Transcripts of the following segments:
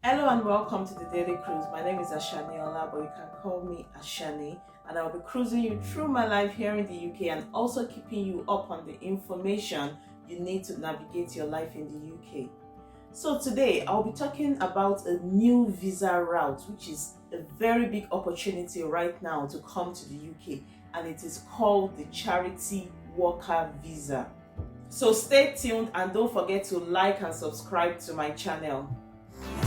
Hello and welcome to the Daily Cruise. My name is Ashaniola, but you can call me Ashani, and I'll be cruising you through my life here in the UK and also keeping you up on the information you need to navigate your life in the UK. So today I'll be talking about a new visa route, which is a very big opportunity right now to come to the UK, and it is called the Charity Worker Visa. So stay tuned and don't forget to like and subscribe to my channel.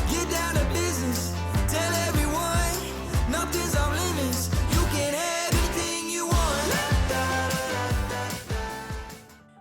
Get down to business, tell everyone, nothing's off limits, you can have anything you want.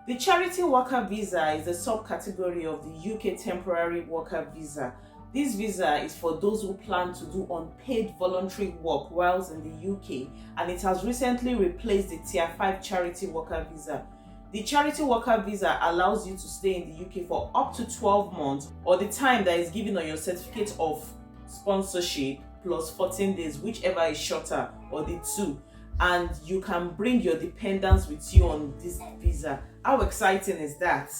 The Charity Worker Visa is a subcategory of the UK Temporary Worker Visa. This visa is for those who plan to do unpaid voluntary work whilst in the UK, and it has recently replaced the Tier 5 Charity Worker Visa. The Charity Worker Visa allows you to stay in the UK for up to 12 months or the time that is given on your certificate of sponsorship plus 14 days, whichever is shorter, or the two. And you can bring your dependents with you on this visa. How exciting is that?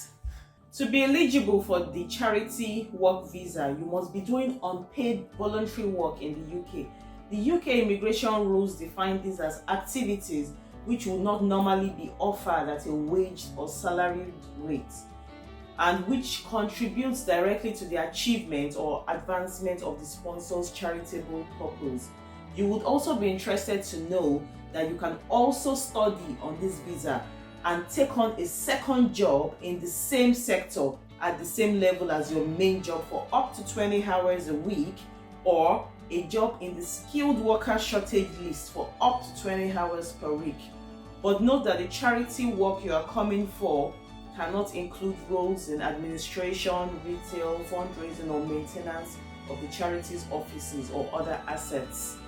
To be eligible for the Charity Work Visa, you must be doing unpaid voluntary work in the UK. The UK immigration rules define these as activities which will not normally be offered at a waged or salaried rate, and which contributes directly to the achievement or advancement of the sponsor's charitable purpose. You would also be interested to know that you can also study on this visa and take on a second job in the same sector at the same level as your main job for up to 20 hours a week, or a job in the skilled worker shortage list for up to 20 hours per week. But note that the charity work you are coming for cannot include roles in administration, retail, fundraising, or maintenance of the charity's offices or other assets.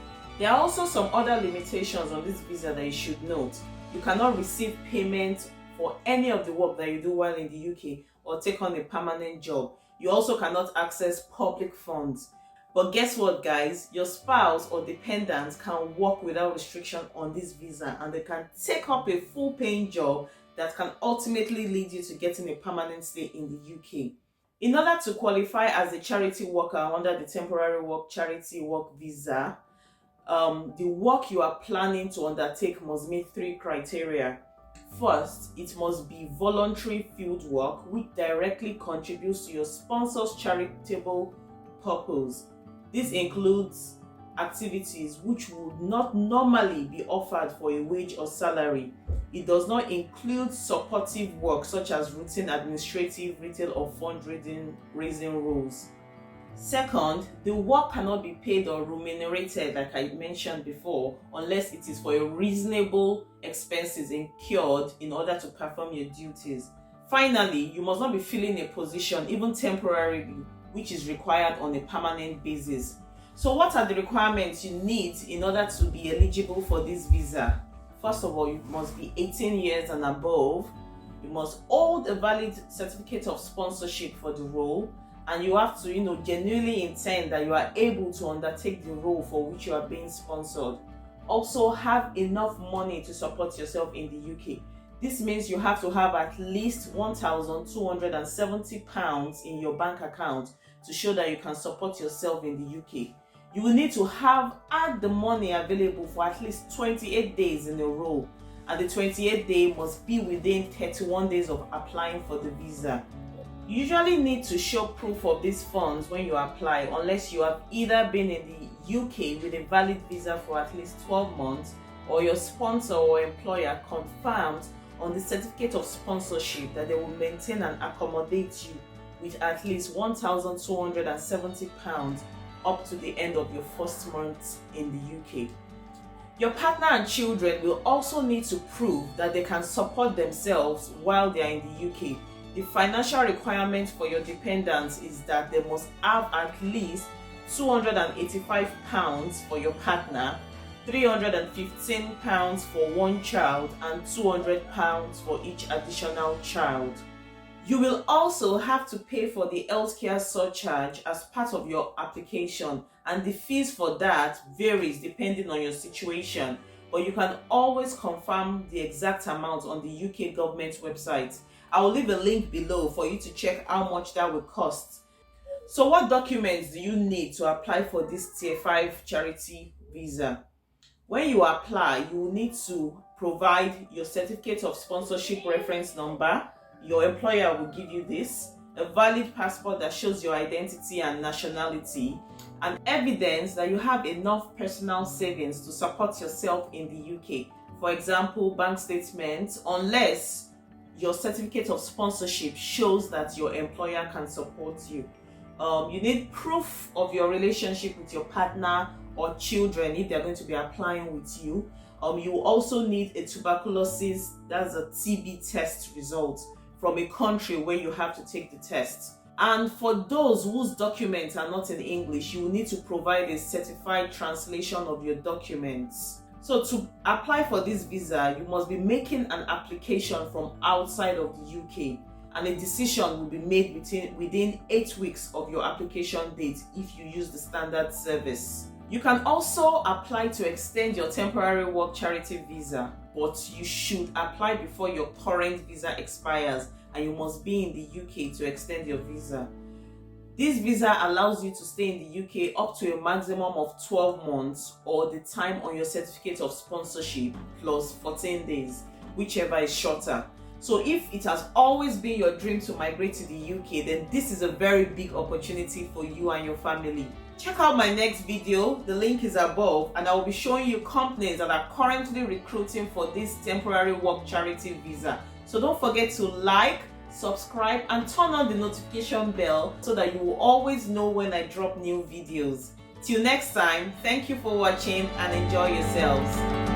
There are also some other limitations on this visa that you should note. You cannot receive payment for any of the work that you do while in the UK or take on a permanent job. You also cannot access public funds. But guess what, guys? Your spouse or dependents can work without restriction on this visa, and they can take up a full-paying job that can ultimately lead you to getting a permanent stay in the UK. In order to qualify as a charity worker under the Temporary Work Charity Work Visa, the work you are planning to undertake must meet 3 criteria. First, it must be voluntary field work which directly contributes to your sponsor's charitable purpose. This includes activities which would not normally be offered for a wage or salary. It does not include supportive work such as routine administrative, retail, or fundraising roles. Second, the work cannot be paid or remunerated, like I mentioned before, unless it is for a reasonable expenses incurred in order to perform your duties. Finally, you must not be filling a position, even temporarily, which is required on a permanent basis. So what are the requirements you need in order to be eligible for this visa? First of all, you must be 18 years and above. You must hold a valid certificate of sponsorship for the role, and you have to, genuinely intend that you are able to undertake the role for which you are being sponsored. Also, have enough money to support yourself in the UK. This means you have to have at least £1,270 in your bank account to show that you can support yourself in the UK. You will need to have had the money available for at least 28 days in a row, and the 28th day must be within 31 days of applying for the visa. You usually need to show proof of these funds when you apply, unless you have either been in the UK with a valid visa for at least 12 months, or your sponsor or employer confirmed on the certificate of sponsorship that they will maintain and accommodate you with at least £1,270 up to the end of your first month in the UK. Your partner and children will also need to prove that they can support themselves while they are in the UK. The financial requirement for your dependents is that they must have at least £285 for your partner, £315 for one child, and £200 for each additional child. You will also have to pay for the healthcare surcharge as part of your application, and the fees for that varies depending on your situation, but you can always confirm the exact amount on the UK government website. I will leave a link below for you to check how much that will cost. So what documents do you need to apply for this Tier 5 charity visa? When you apply, you will need to provide your certificate of sponsorship reference number. Your employer will give you this, a valid passport that shows your identity and nationality, and evidence that you have enough personal savings to support yourself in the UK. For example, bank statements, unless your certificate of sponsorship shows that your employer can support you. You need proof of your relationship with your partner or children if they're going to be applying with you. You also need a tuberculosis, that's a TB test result from a country where you have to take the test. And for those whose documents are not in English, you will need to provide a certified translation of your documents. So to apply for this visa, you must be making an application from outside of the UK, and a decision will be made within 8 weeks of your application date if you use the standard service. You can also apply to extend your temporary work charity visa, but you should apply before your current visa expires, and you must be in the UK to extend your visa. This visa allows you to stay in the UK up to a maximum of 12 months or the time on your certificate of sponsorship plus 14 days, whichever is shorter. So if it has always been your dream to migrate to the UK, then this is a very big opportunity for you and your family. Check out my next video, the link is above, and I will be showing you companies that are currently recruiting for this temporary work charity visa. So don't forget to like, subscribe, and turn on the notification bell so that you will always know when I drop new videos. Till next time, thank you for watching and enjoy yourselves.